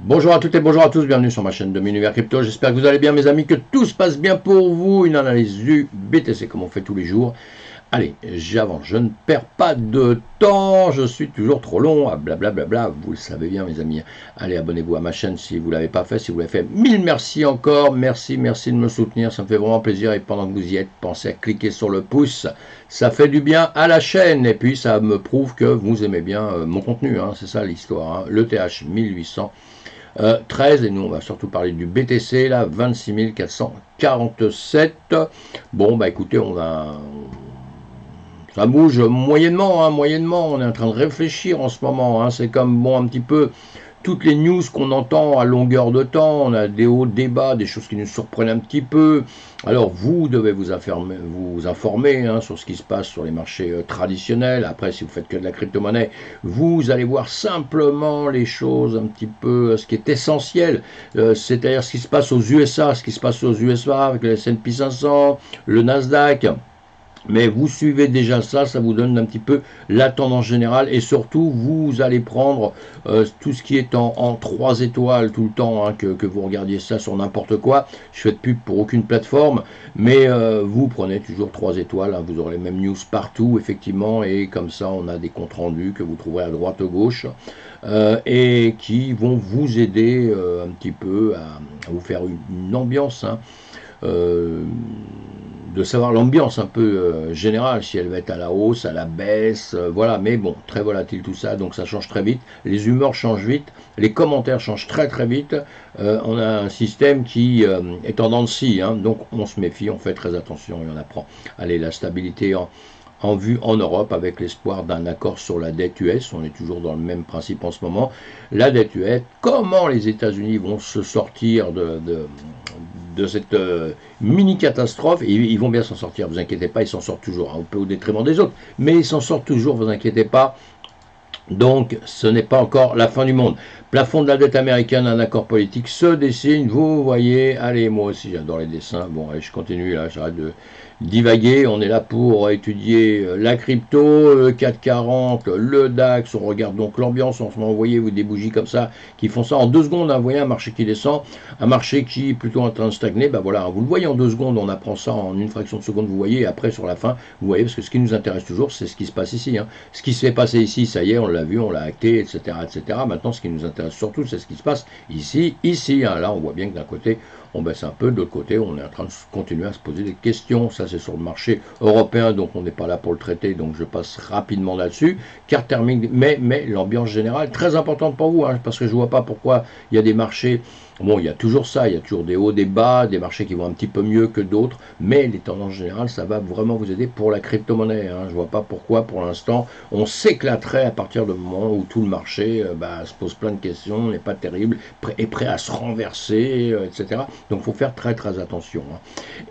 Bonjour à toutes et bonjour à tous, bienvenue sur ma chaîne de Univers Crypto. J'espère que vous allez bien mes amis, que tout se passe bien pour vous. Une analyse du BTC comme on fait tous les jours. Allez, j'avance, je ne perds pas de temps, je suis toujours trop long, blablabla, vous le savez bien mes amis. Allez, abonnez-vous à ma chaîne si vous ne l'avez pas fait, si vous l'avez fait, mille merci encore, merci de me soutenir, ça me fait vraiment plaisir et pendant que vous y êtes, pensez à cliquer sur le pouce, ça fait du bien à la chaîne et puis ça me prouve que vous aimez bien mon contenu, hein, c'est ça l'histoire, hein. Le TH 1800. 13 et nous on va surtout parler du BTC là 26 447. Bon bah écoutez ça bouge moyennement, hein, moyennement, on est en train de réfléchir en ce moment, hein, c'est comme bon un petit peu toutes les news qu'on entend à longueur de temps, on a des hauts, des bas, des choses qui nous surprennent un petit peu. Alors vous devez vous informer hein, sur ce qui se passe sur les marchés traditionnels. Après, si vous faites que de la crypto-monnaie, vous allez voir simplement les choses un petit peu, ce qui est essentiel, c'est-à-dire ce qui se passe aux USA, avec le S&P 500, le Nasdaq. Mais vous suivez déjà ça, ça vous donne un petit peu la tendance générale et surtout vous allez prendre tout ce qui est en 3 étoiles tout le temps, hein, que vous regardiez ça sur n'importe quoi. Je fais de pub pour aucune plateforme, mais vous prenez toujours 3 étoiles, hein, vous aurez les mêmes news partout effectivement et comme ça on a des comptes rendus que vous trouverez à droite ou gauche et qui vont vous aider un petit peu à vous faire une ambiance, hein, de savoir l'ambiance un peu générale, si elle va être à la hausse, à la baisse, voilà, mais bon, très volatile tout ça, donc ça change très vite, les humeurs changent vite, les commentaires changent très vite, on a un système qui est en dents de scie, hein, donc on se méfie, on fait très attention et on apprend. Allez, la stabilité en vue en Europe avec l'espoir d'un accord sur la dette US. On est toujours dans le même principe en ce moment. La dette US, comment les États-Unis vont se sortir de cette mini-catastrophe, et ils vont bien s'en sortir, vous inquiétez pas, ils s'en sortent toujours, hein, un peu au détriment des autres, mais ils s'en sortent toujours, vous inquiétez pas. Donc, ce n'est pas encore la fin du monde. Plafond de la dette américaine, un accord politique se dessine, vous voyez. Allez, moi aussi, j'adore les dessins. Bon, allez, je continue, là, j'arrête de divaguer. On est là pour étudier la crypto, le 440, le DAX. On regarde donc l'ambiance. En ce moment, vous voyez, vous des bougies comme ça qui font ça en 2 secondes. Hein, vous voyez, un marché qui descend, un marché qui est plutôt en train de stagner. Ben voilà, vous le voyez en 2 secondes. On apprend ça en une fraction de seconde. Vous voyez, et après, sur la fin, vous voyez, parce que ce qui nous intéresse toujours, c'est ce qui se passe ici. Hein. Ce qui s'est passé ici, ça y est, on l'a vu, on l'a acté, etc., etc. Maintenant, ce qui nous intéresse surtout, c'est ce qui se passe ici. Hein. Là, on voit bien que d'un côté, on baisse un peu, de l'autre côté, on est en train de continuer à se poser des questions. Ça, c'est sur le marché européen, donc on n'est pas là pour le traiter, donc je passe rapidement là-dessus. Carte thermique, mais l'ambiance générale, très importante pour vous, hein, parce que je ne vois pas pourquoi il y a des marchés. Bon, il y a toujours ça, il y a toujours des hauts, des bas, des marchés qui vont un petit peu mieux que d'autres, mais les tendances générales, ça va vraiment vous aider pour la crypto-monnaie. Hein. Je ne vois pas pourquoi, pour l'instant, on s'éclaterait à partir du moment où tout le marché se pose plein de questions, n'est pas terrible, est prêt à se renverser, etc. Donc, il faut faire très attention. Hein.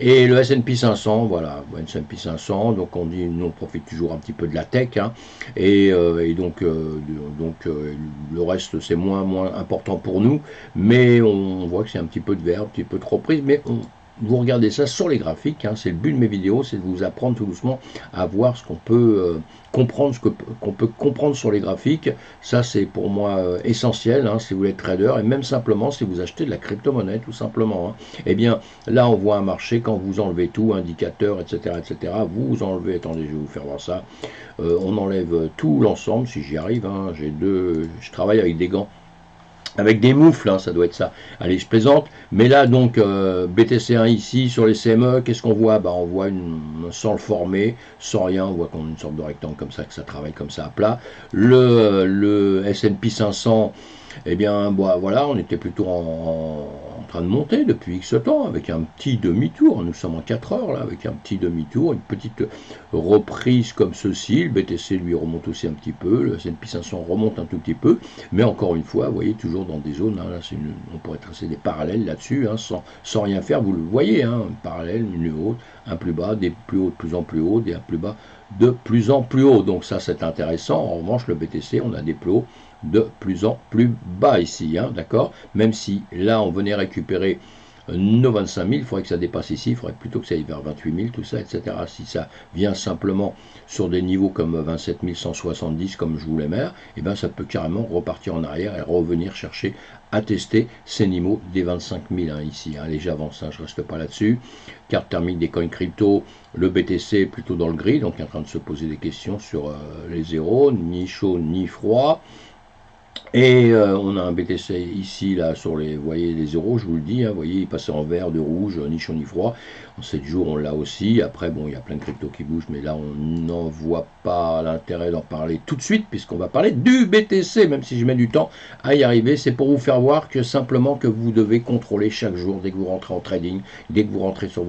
Et le S&P 500, voilà, S&P 500, donc on dit, nous, on profite toujours un petit peu de la tech, hein, et donc, le reste, c'est moins important pour nous, mais on voit que c'est un petit peu de vert, un petit peu de reprise, mais vous regardez ça sur les graphiques, hein, c'est le but de mes vidéos, c'est de vous apprendre tout doucement à voir ce qu'on peut comprendre, qu'on peut comprendre sur les graphiques. Ça, c'est pour moi essentiel, hein, si vous voulez être trader, et même simplement si vous achetez de la crypto-monnaie, tout simplement. Hein. Eh bien, là, on voit un marché, quand vous enlevez tout, indicateurs, etc., vous enlevez, attendez, je vais vous faire voir ça, on enlève tout l'ensemble, si j'y arrive, hein, je travaille avec des gants, avec des moufles, hein, ça doit être ça. Allez, je plaisante. Mais là, donc, BTC1 ici, sur les CME, qu'est-ce qu'on voit? On voit sans le former, sans rien, on voit qu'on a une sorte de rectangle comme ça, que ça travaille comme ça à plat. Le S&P 500, eh bien, voilà, on était plutôt en train de monter depuis X temps, avec un petit demi-tour. Nous sommes en 4 heures, là, avec un petit demi-tour, une petite reprise comme ceci. Le BTC, lui, remonte aussi un petit peu. Le S&P 500 remonte un tout petit peu. Mais encore une fois, vous voyez, toujours dans des zones, hein, là, on pourrait tracer des parallèles là-dessus, hein, sans rien faire. Vous le voyez, hein, un parallèle, une haute, un plus bas, des plus hauts de plus en plus hauts, des plus bas de plus en plus haut. Donc ça, c'est intéressant. En revanche, le BTC, on a des plus hauts de plus en plus bas ici, hein, d'accord? Même si là, on venait récupérer nos 25 000, il faudrait que ça dépasse ici, il faudrait plutôt que ça aille vers 28 000, tout ça, etc. Si ça vient simplement sur des niveaux comme 27 170, comme je vous les mets, et bien ça peut carrément repartir en arrière et revenir chercher à tester ces niveaux des 25 000 ici. Allez, j'avance, je ne reste pas là-dessus. Carte thermique des coins crypto, le BTC plutôt dans le gris, donc il est en train de se poser des questions sur les zéros, ni chaud ni froid. Et on a un BTC ici, là, sur les, vous voyez, les zéros, je vous le dis, vous voyez, il passait en vert, de rouge, ni chaud ni froid. En 7 jours, on l'a aussi. Après, bon, il y a plein de cryptos qui bougent, mais là, on n'en voit pas l'intérêt d'en parler tout de suite, puisqu'on va parler du BTC, même si je mets du temps à y arriver. C'est pour vous faire voir que simplement que vous devez contrôler chaque jour, dès que vous rentrez en trading, dès que vous rentrez sur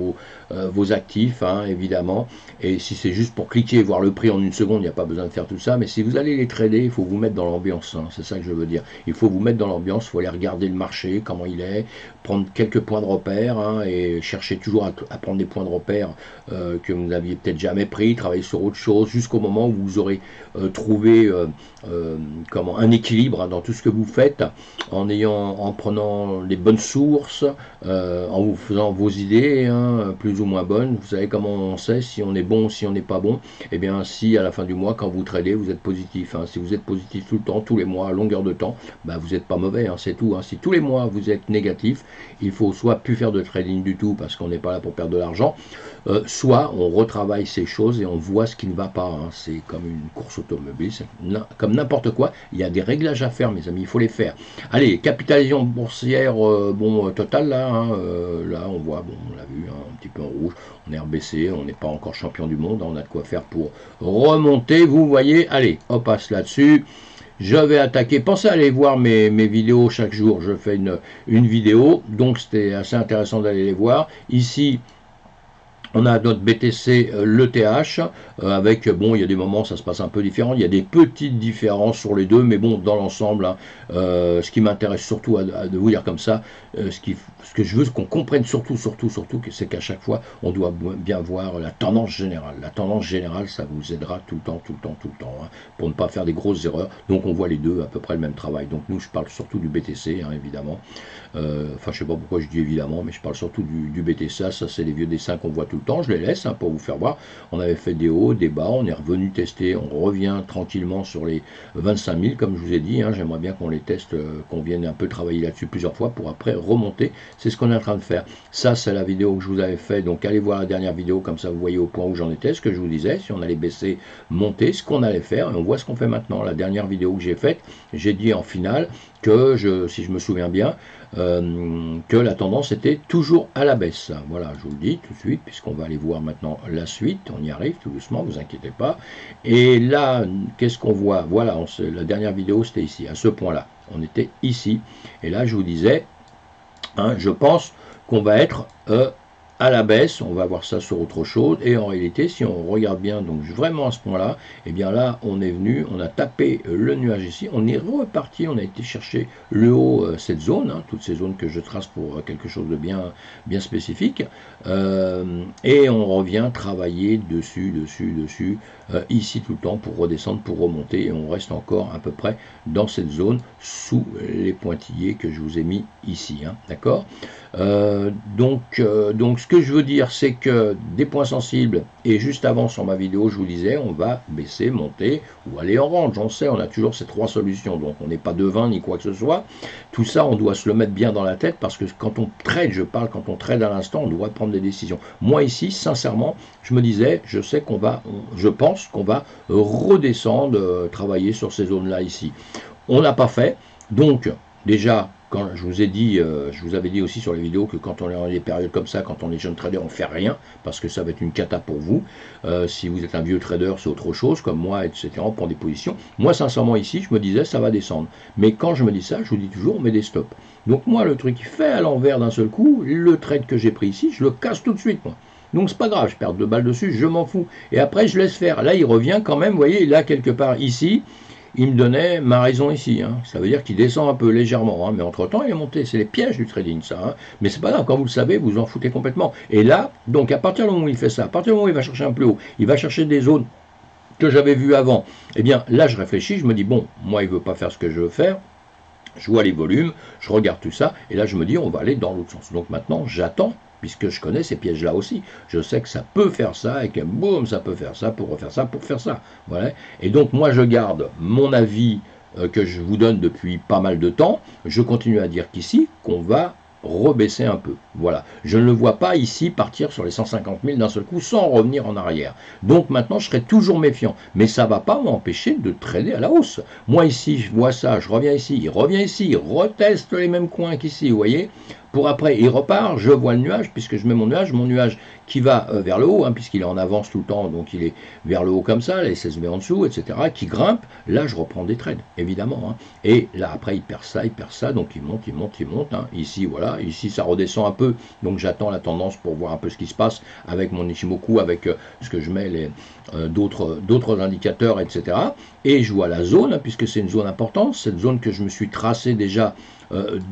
vos actifs, évidemment. Et si c'est juste pour cliquer et voir le prix en une seconde, il n'y a pas besoin de faire tout ça. Mais si vous allez les trader, il faut vous mettre dans l'ambiance. C'est ça que je veux dire. Il faut vous mettre dans l'ambiance, il faut aller regarder le marché, comment il est, prendre quelques points de repère et chercher toujours à prendre des points de repère que vous n'aviez peut-être jamais pris, travailler sur autre chose, jusqu'au moment où vous aurez trouvé un équilibre dans tout ce que vous faites, en prenant les bonnes sources, en vous faisant vos idées, plus ou moins bonnes. Vous savez comment on sait si on est bon ou si on n'est pas bon. Et bien si à la fin du mois, quand vous tradez, vous êtes positif. Si vous êtes positif tout le temps, tous les mois, à longueur de temps, vous n'êtes pas mauvais, c'est tout. Si tous les mois vous êtes négatif, il faut soit plus faire de trading du tout parce qu'on n'est pas là pour perdre de l'argent, soit on retravaille ces choses et on voit ce qui ne va pas. C'est comme une course automobile, comme n'importe quoi, il y a des réglages à faire, mes amis, il faut les faire. Allez, capitalisation boursière totale, là, là on voit, on l'a vu, un petit peu en rouge, on est RBC, on n'est pas encore champion du monde, on a de quoi faire pour remonter, vous voyez. Allez, on passe là-dessus. Je vais attaquer, pensez à aller voir mes vidéos chaque jour, je fais une vidéo, donc c'était assez intéressant d'aller les voir. Ici, on a notre BTC, l'ETH, avec, il y a des moments ça se passe un peu différent, il y a des petites différences sur les deux, mais bon, dans l'ensemble, ce qui m'intéresse surtout de vous dire comme ça, ce que je veux qu'on comprenne surtout, c'est qu'à chaque fois, on doit bien voir la tendance générale. La tendance générale, ça vous aidera tout le temps, pour ne pas faire des grosses erreurs. Donc on voit les deux, à peu près le même travail. Donc nous, je parle surtout du BTC, évidemment. Enfin, je sais pas pourquoi je dis évidemment, mais je parle surtout du BTC. Ça, c'est les vieux dessins qu'on voit tout le temps. Je les laisse pour vous faire voir. On avait fait des hauts, des bas, on est revenu tester. On revient tranquillement sur les 25 000, comme je vous ai dit. J'aimerais bien qu'on les teste, qu'on vienne un peu travailler là-dessus plusieurs fois pour après remonter. C'est ce qu'on est en train de faire. Ça, c'est la vidéo que je vous avais fait. Donc, allez voir la dernière vidéo, comme ça vous voyez au point où j'en étais, ce que je vous disais. Si on allait baisser, monter, ce qu'on allait faire. Et on voit ce qu'on fait maintenant. La dernière vidéo que j'ai faite, j'ai dit en finale que, si je me souviens bien, que la tendance était toujours à la baisse. Voilà, je vous le dis tout de suite, puisqu'on va aller voir maintenant la suite. On y arrive tout doucement, vous inquiétez pas. Et là, qu'est-ce qu'on voit? Voilà, la dernière vidéo, c'était ici, à ce point-là. On était ici. Et là, je vous disais, je pense qu'on va être à la baisse, on va voir ça sur autre chose, et en réalité, si on regarde bien, donc vraiment à ce point-là, et bien là, on est venu, on a tapé le nuage ici, on est reparti, on a été chercher le haut, cette zone, toutes ces zones que je trace pour quelque chose de bien spécifique, et on revient travailler dessus, ici tout le temps, pour redescendre, pour remonter, et on reste encore à peu près dans cette zone, sous les pointillés que je vous ai mis ici, d'accord. Donc ce que je veux dire, c'est que des points sensibles, et juste avant sur ma vidéo, je vous disais, on va baisser, monter, ou aller en range. On sait, on a toujours ces trois solutions, donc on n'est pas devin ni quoi que ce soit. Tout ça, on doit se le mettre bien dans la tête, parce que quand on trade, quand on trade à l'instant, on doit prendre des décisions. Moi ici, sincèrement, je me disais, je pense qu'on va redescendre, travailler sur ces zones-là ici. On n'a pas fait, donc déjà, quand je vous ai dit, je vous avais dit aussi sur les vidéos que quand on est dans des périodes comme ça, quand on est jeune trader, on ne fait rien, parce que ça va être une cata pour vous. Si vous êtes un vieux trader, c'est autre chose, comme moi, etc., on prend des positions. Moi, sincèrement, ici, je me disais, ça va descendre. Mais quand je me dis ça, je vous dis toujours, on met des stops. Donc moi, le truc qui fait à l'envers d'un seul coup, le trade que j'ai pris ici, je le casse tout de suite, moi. Donc c'est pas grave, je perds 2 balles dessus, je m'en fous. Et après, je laisse faire. Là, il revient quand même, vous voyez, là, quelque part, ici, il me donnait ma raison ici. Ça veut dire qu'il descend un peu légèrement, mais entre-temps, il est monté. C'est les pièges du trading, ça. Mais c'est pas grave, quand vous le savez, vous en foutez complètement. Et là, donc, à partir du moment où il fait ça, à partir du moment où il va chercher un plus haut, il va chercher des zones que j'avais vues avant, eh bien, là, je réfléchis, je me dis, bon, moi, il veut pas faire ce que je veux faire. Je vois les volumes, je regarde tout ça, et là je me dis on va aller dans l'autre sens. Donc maintenant j'attends, puisque je connais ces pièges-là aussi. Je sais que ça peut faire ça, et que boum, ça peut faire ça, pour refaire ça, pour faire ça. Voilà. Et donc moi je garde mon avis que je vous donne depuis pas mal de temps. Je continue à dire qu'ici, qu'on va rebaisser un peu. Voilà. Je ne le vois pas ici partir sur les 150 000 d'un seul coup sans revenir en arrière. Donc maintenant, je serai toujours méfiant. Mais ça ne va pas m'empêcher de trader à la hausse. Moi ici, je vois ça, je reviens ici, il revient ici, il reteste les mêmes coins qu'ici, vous voyez. Pour après, il repart, je vois le nuage, puisque je mets mon nuage qui va vers le haut, hein, puisqu'il est en avance tout le temps, donc il est vers le haut comme ça, les 16 en dessous, etc., qui grimpe, là je reprends des trades, évidemment. Hein. Et là après il perd ça, donc il monte, hein. Ici, voilà, ici ça redescend un peu, donc j'attends la tendance pour voir un peu ce qui se passe avec mon Ichimoku, avec ce que je mets d'autres indicateurs, etc. Et je vois la zone, hein, puisque c'est une zone importante, cette zone que je me suis tracée déjà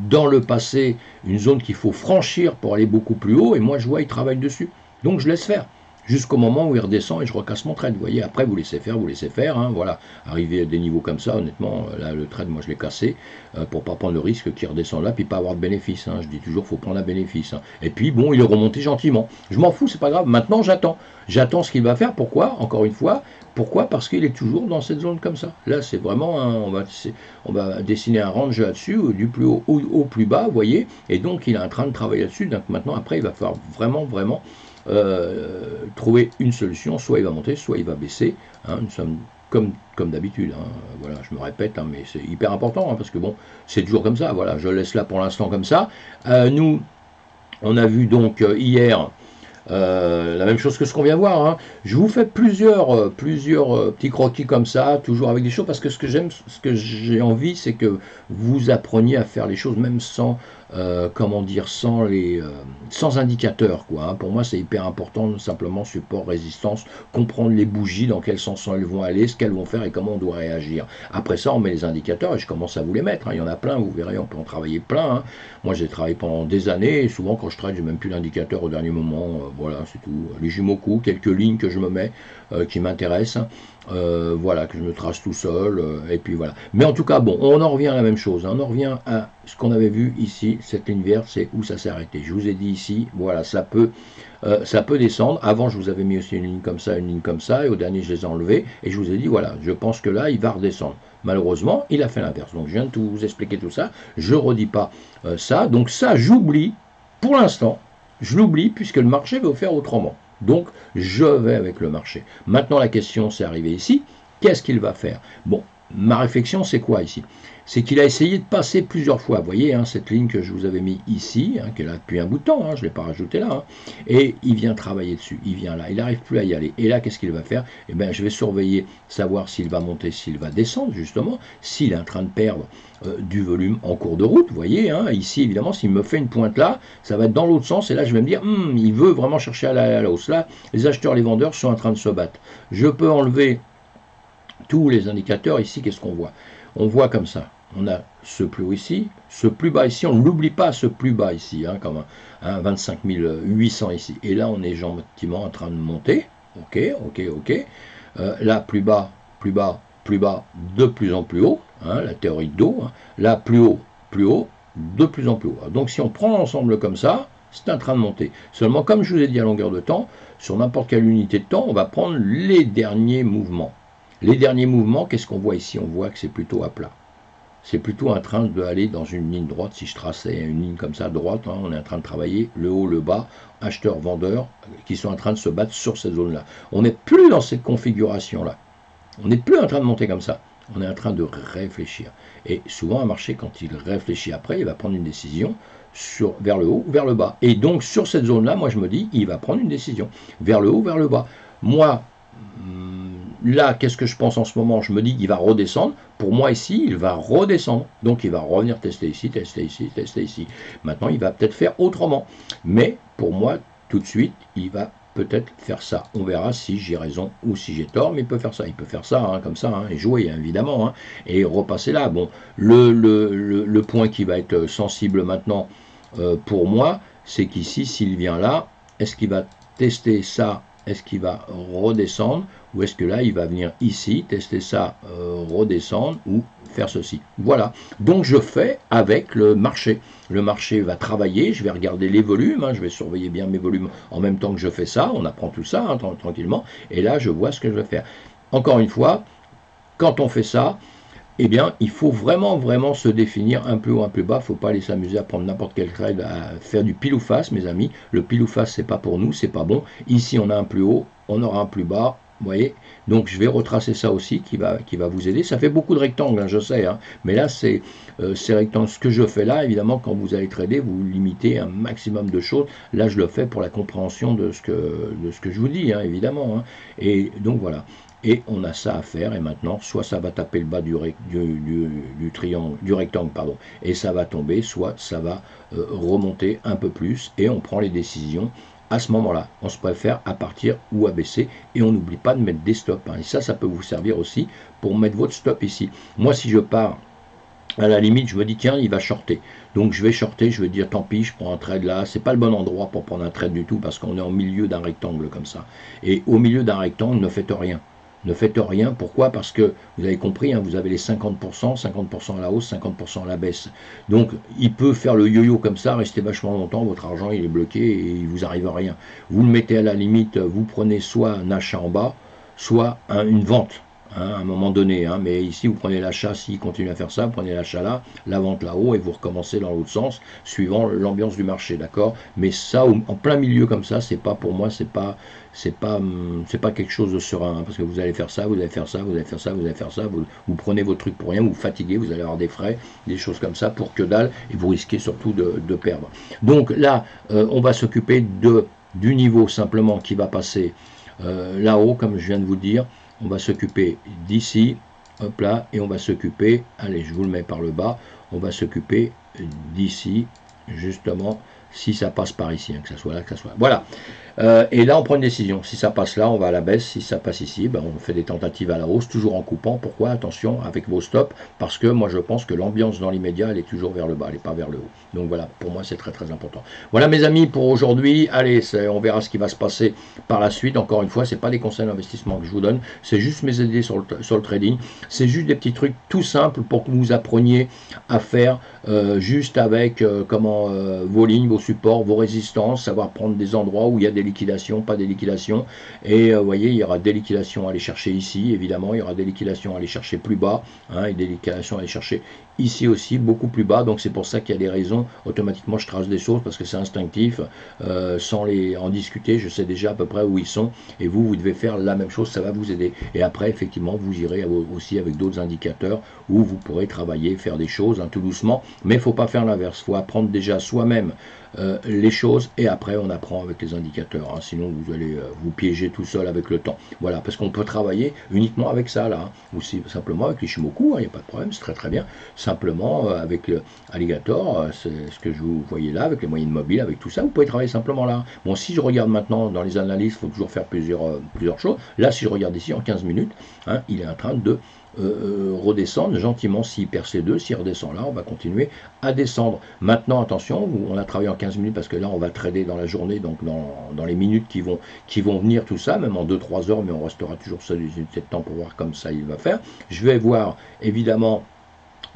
dans le passé, une zone qu'il faut franchir pour aller beaucoup plus haut, et moi je vois il travaille dessus. Donc je laisse faire, jusqu'au moment où il redescend et je recasse mon trade. Vous voyez, après vous laissez faire, hein, voilà. Arriver à des niveaux comme ça, honnêtement, là le trade, moi je l'ai cassé, pour pas prendre le risque qu'il redescende là, puis pas avoir de bénéfice. Hein. Je dis toujours, faut prendre un bénéfice. Hein. Et puis bon, il est remonté gentiment. Je m'en fous, c'est pas grave, maintenant j'attends. J'attends ce qu'il va faire, pourquoi? Encore une fois, pourquoi? Parce qu'il est toujours dans cette zone comme ça. Là, c'est vraiment, on va dessiner un range là-dessus, du plus haut au plus bas, vous voyez, et donc il est en train de travailler là-dessus. Donc maintenant, après, il va falloir vraiment trouver une solution. Soit il va monter, soit il va baisser. Hein, nous sommes comme d'habitude. Hein, voilà, je me répète, hein, mais c'est hyper important, hein, parce que bon, c'est toujours comme ça. Voilà, je laisse là pour l'instant comme ça. Nous, on a vu donc hier. La même chose que ce qu'on vient voir. Hein. Je vous fais plusieurs petits croquis comme ça, toujours avec des choses, parce que ce que j'ai envie, c'est que vous appreniez à faire les choses même sans, sans indicateur, quoi. Hein. Pour moi, c'est hyper important, simplement support, résistance, comprendre les bougies, dans quel sens elles vont aller, ce qu'elles vont faire et comment on doit réagir. Après ça, on met les indicateurs et je commence à vous les mettre. Hein. Il y en a plein, vous verrez, on peut en travailler plein. Hein. Moi, j'ai travaillé pendant des années et souvent, quand je trade, j'ai même plus d'indicateur au dernier moment. Voilà, c'est tout. Les Jimoku, quelques lignes que je me mets qui m'intéressent. Voilà, que je me trace tout seul, et puis voilà. Mais en tout cas, bon, on en revient à la même chose. Hein. On en revient à ce qu'on avait vu ici, cette ligne verte, c'est où ça s'est arrêté. Je vous ai dit ici, voilà, ça peut descendre. Avant, je vous avais mis aussi une ligne comme ça, et au dernier, je les ai enlevés, et je vous ai dit, voilà, je pense que là, il va redescendre. Malheureusement, il a fait l'inverse. Donc, je viens de tout vous expliquer tout ça. Je ne redis pas ça. Donc, ça, j'oublie, pour l'instant, je l'oublie, puisque le marché va faire autrement. Donc, je vais avec le marché. Maintenant, la question, c'est arrivé ici. Qu'est-ce qu'il va faire? Bon, ma réflexion, c'est quoi ici? C'est qu'il a essayé de passer plusieurs fois. Vous voyez, hein, cette ligne que je vous avais mis ici, hein, qui est là depuis un bout de temps, hein, je ne l'ai pas rajouté là. Hein, et il vient travailler dessus. Il vient là. Il n'arrive plus à y aller. Et là, qu'est-ce qu'il va faire? Eh bien, je vais surveiller, savoir s'il va monter, s'il va descendre, justement, s'il est en train de perdre du volume en cours de route. Vous voyez, hein, ici, évidemment, s'il me fait une pointe là, ça va être dans l'autre sens. Et là, je vais me dire, il veut vraiment chercher à la hausse. Là, les acheteurs, les vendeurs sont en train de se battre. Je peux enlever tous les indicateurs. Ici, qu'est-ce qu'on voit? On voit comme ça. On a ce plus haut ici, ce plus bas ici, on n'oublie pas ce plus bas ici, hein, comme un 25 800 ici. Et là, on est gentiment en train de monter. Ok. Là, plus bas, de plus en plus haut, hein, la théorie de dos. Hein. Là, plus haut, de plus en plus haut. Donc, si on prend l'ensemble comme ça, c'est en train de monter. Seulement, comme je vous ai dit à longueur de temps, sur n'importe quelle unité de temps, on va prendre les derniers mouvements. Les derniers mouvements, qu'est-ce qu'on voit ici? On voit que c'est plutôt à plat. C'est plutôt en train d'aller dans une ligne droite. Si je traçais une ligne comme ça, droite, hein, on est en train de travailler le haut, le bas, acheteurs, vendeurs, qui sont en train de se battre sur cette zone-là. On n'est plus dans cette configuration-là. On n'est plus en train de monter comme ça. On est en train de réfléchir. Et souvent, un marché, quand il réfléchit après, il va prendre une décision vers le haut ou vers le bas. Et donc, sur cette zone-là, moi, je me dis, il va prendre une décision vers le haut ou vers le bas. Moi, là, qu'est-ce que je pense en ce moment? Je me dis qu'il va redescendre. Pour moi, ici, il va redescendre. Donc, il va revenir tester ici, tester ici, tester ici. Maintenant, il va peut-être faire autrement. Mais, pour moi, tout de suite, il va peut-être faire ça. On verra si j'ai raison ou si j'ai tort, mais il peut faire ça. Il peut faire ça, hein, comme ça, hein, et jouer, hein, évidemment, hein, et repasser là. Bon, le point qui va être sensible maintenant pour moi, c'est qu'ici, s'il vient là, est-ce qu'il va tester ça? Est-ce qu'il va redescendre? Ou est-ce que là, il va venir ici, tester ça, redescendre, ou faire ceci. Voilà. Donc je fais avec le marché. Le marché va travailler, je vais regarder les volumes, hein, je vais surveiller bien mes volumes en même temps que je fais ça, on apprend tout ça hein, tranquillement, et là je vois ce que je vais faire. Encore une fois, quand on fait ça, eh bien, il faut vraiment se définir un plus haut, un plus bas. Il ne faut pas aller s'amuser à prendre n'importe quel trade, à faire du pile ou face, mes amis. Le pile ou face, c'est pas pour nous, c'est pas bon. Ici, on a un plus haut, on aura un plus bas. Vous voyez, donc je vais retracer ça aussi qui va vous aider. Ça fait beaucoup de rectangles, hein, je sais, hein, mais là c'est ces rectangles. Ce que je fais là, évidemment, quand vous allez trader, vous limitez un maximum de choses. Là, je le fais pour la compréhension de ce que je vous dis, hein, évidemment. Hein. Et donc voilà. Et on a ça à faire, et maintenant, soit ça va taper le bas du triangle, du rectangle, pardon, et ça va tomber, soit ça va remonter un peu plus, et on prend les décisions. À ce moment-là, on se préfère à partir ou à baisser, et on n'oublie pas de mettre des stops. Hein. Et ça peut vous servir aussi pour mettre votre stop ici. Moi, si je pars, à la limite, je me dis, tiens, il va shorter. Donc je vais shorter, je vais dire, tant pis, je prends un trade là. C'est pas le bon endroit pour prendre un trade du tout, parce qu'on est au milieu d'un rectangle comme ça. Et au milieu d'un rectangle, ne faites rien. Ne faites rien, pourquoi? Parce que, vous avez compris, hein, vous avez les 50%, 50% à la hausse, 50% à la baisse. Donc, il peut faire le yo-yo comme ça, rester vachement longtemps, votre argent il est bloqué et il vous arrive rien. Vous le mettez à la limite, vous prenez soit un achat en bas, soit une vente. Hein, à un moment donné, hein, mais ici vous prenez l'achat, s'il continue à faire ça, vous prenez l'achat là, la vente là-haut et vous recommencez dans l'autre sens, suivant l'ambiance du marché, d'accord? Mais ça, en plein milieu comme ça, c'est pas pour moi, c'est pas quelque chose de serein, hein, parce que vous allez faire ça, vous allez faire ça, vous allez faire ça, vous allez faire ça, vous prenez vos trucs pour rien, vous fatiguez, vous allez avoir des frais, des choses comme ça pour que dalle, et vous risquez surtout de perdre. Donc là, on va s'occuper du niveau simplement qui va passer là-haut, comme je viens de vous dire. On va s'occuper d'ici, hop là, et on va s'occuper, allez, je vous le mets par le bas, on va s'occuper d'ici, justement, si ça passe par ici, hein, que ça soit là, que ça soit là. Voilà. Et là, on prend une décision. Si ça passe là, on va à la baisse. Si ça passe ici, ben, on fait des tentatives à la hausse, toujours en coupant. Pourquoi? Attention avec vos stops, parce que moi, je pense que l'ambiance dans l'immédiat, elle est toujours vers le bas, elle n'est pas vers le haut. Donc voilà, pour moi, c'est très important. Voilà, mes amis, pour aujourd'hui. Allez, on verra ce qui va se passer par la suite. Encore une fois, ce n'est pas des conseils d'investissement que je vous donne, c'est juste mes idées sur le trading. C'est juste des petits trucs tout simples pour que vous appreniez à faire juste avec vos lignes, vos supports, vos résistances, savoir prendre des endroits où il y a des liquidations, pas des liquidations. Et vous voyez, il y aura des liquidations à aller chercher ici, évidemment, il y aura des liquidations à aller chercher plus bas, hein, et des liquidations à aller chercher ici aussi, beaucoup plus bas. Donc c'est pour ça qu'il y a des raisons. Automatiquement, je trace des choses parce que c'est instinctif, sans en discuter, je sais déjà à peu près où ils sont. Et vous devez faire la même chose, ça va vous aider. Et après, effectivement, vous irez aussi avec d'autres indicateurs où vous pourrez travailler, faire des choses, hein, tout doucement. Mais il ne faut pas faire l'inverse, il faut apprendre déjà soi-même les choses et après on apprend avec les indicateurs, hein, sinon vous allez vous piéger tout seul avec le temps. Voilà, parce qu'on peut travailler uniquement avec ça là, hein, ou simplement avec les Shimoku, il n'y a pas de problème, c'est très bien. Simplement avec Alligator, c'est ce que vous voyez là, avec les moyennes mobiles, avec tout ça, vous pouvez travailler simplement là. Bon, si je regarde maintenant dans les analyses, il faut toujours faire plusieurs choses. Là, si je regarde ici en 15 minutes, hein, il est en train de redescendre gentiment. S'il perd ces deux, s'il redescend là, on va continuer à descendre. Maintenant, attention, on a travaillé en 15 minutes parce que là, on va trader dans la journée, donc dans les minutes qui vont venir, tout ça, même en 2-3 heures, mais on restera toujours seul de temps pour voir comme ça il va faire. Je vais voir, évidemment,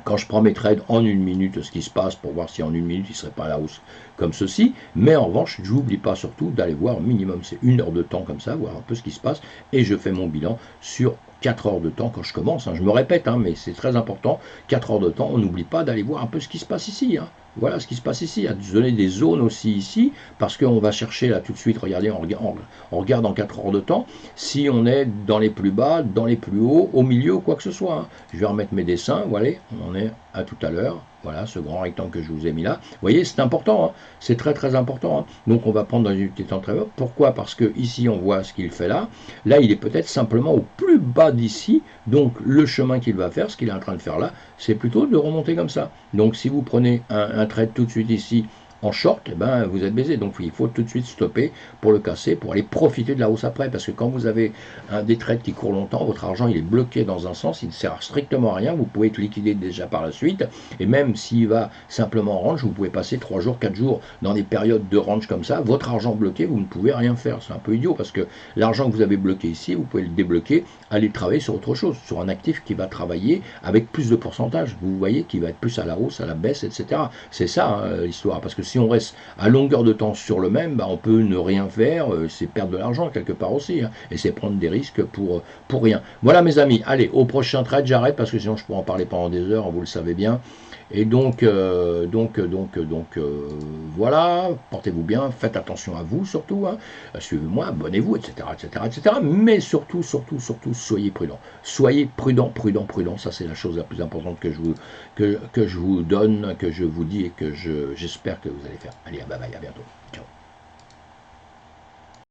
quand je prends mes trades en une minute, ce qui se passe pour voir si en une minute il ne serait pas à la hausse comme ceci, mais en revanche, je n'oublie pas surtout d'aller voir au minimum, c'est 1 heure de temps comme ça, voir un peu ce qui se passe, et je fais mon bilan sur 4 heures de temps quand je commence, hein. Je me répète, hein, mais c'est très important, 4 heures de temps, on n'oublie pas d'aller voir un peu ce qui se passe ici, hein. Voilà ce qui se passe ici, à donner des zones aussi ici, parce qu'on va chercher là tout de suite, regardez, on regarde en 4 heures de temps, si on est dans les plus bas, dans les plus hauts, au milieu, quoi que ce soit, hein. Je vais remettre mes dessins, voilà, on en est à tout à l'heure. Voilà, ce grand rectangle que je vous ai mis là. Vous voyez, c'est important, hein, c'est très important. Hein. Donc on va prendre dans une unité de temps très bas. Pourquoi? Parce que ici on voit ce qu'il fait là. Là, il est peut-être simplement au plus bas d'ici. Donc le chemin qu'il va faire, ce qu'il est en train de faire là, c'est plutôt de remonter comme ça. Donc si vous prenez un trade tout de suite ici, en short, eh ben, vous êtes baisé. Donc il faut tout de suite stopper pour le casser, pour aller profiter de la hausse après. Parce que quand vous avez des trades qui courent longtemps, votre argent il est bloqué dans un sens, il ne sert strictement à rien. Vous pouvez être liquidé déjà par la suite. Et même s'il va simplement en range, vous pouvez passer 3 jours, 4 jours dans des périodes de range comme ça. Votre argent bloqué, vous ne pouvez rien faire. C'est un peu idiot parce que l'argent que vous avez bloqué ici, vous pouvez le débloquer, aller travailler sur autre chose, sur un actif qui va travailler avec plus de pourcentage. Vous voyez, qui va être plus à la hausse, à la baisse, etc. C'est ça hein, l'histoire. Parce que si on reste à longueur de temps sur le même, bah, on peut ne rien faire, c'est perdre de l'argent quelque part aussi. Hein, et c'est prendre des risques pour rien. Voilà mes amis, allez, au prochain trade, j'arrête parce que sinon je pourrais en parler pendant des heures, vous le savez bien. Et donc, voilà, portez-vous bien, faites attention à vous surtout, hein, suivez-moi, abonnez-vous, etc., etc., etc. Mais surtout, soyez prudents. Soyez prudents, prudents. Ça, c'est la chose la plus importante que je vous donne, que je vous dis et que j'espère que vous allez faire. Allez, bye bye, à bientôt. Ciao.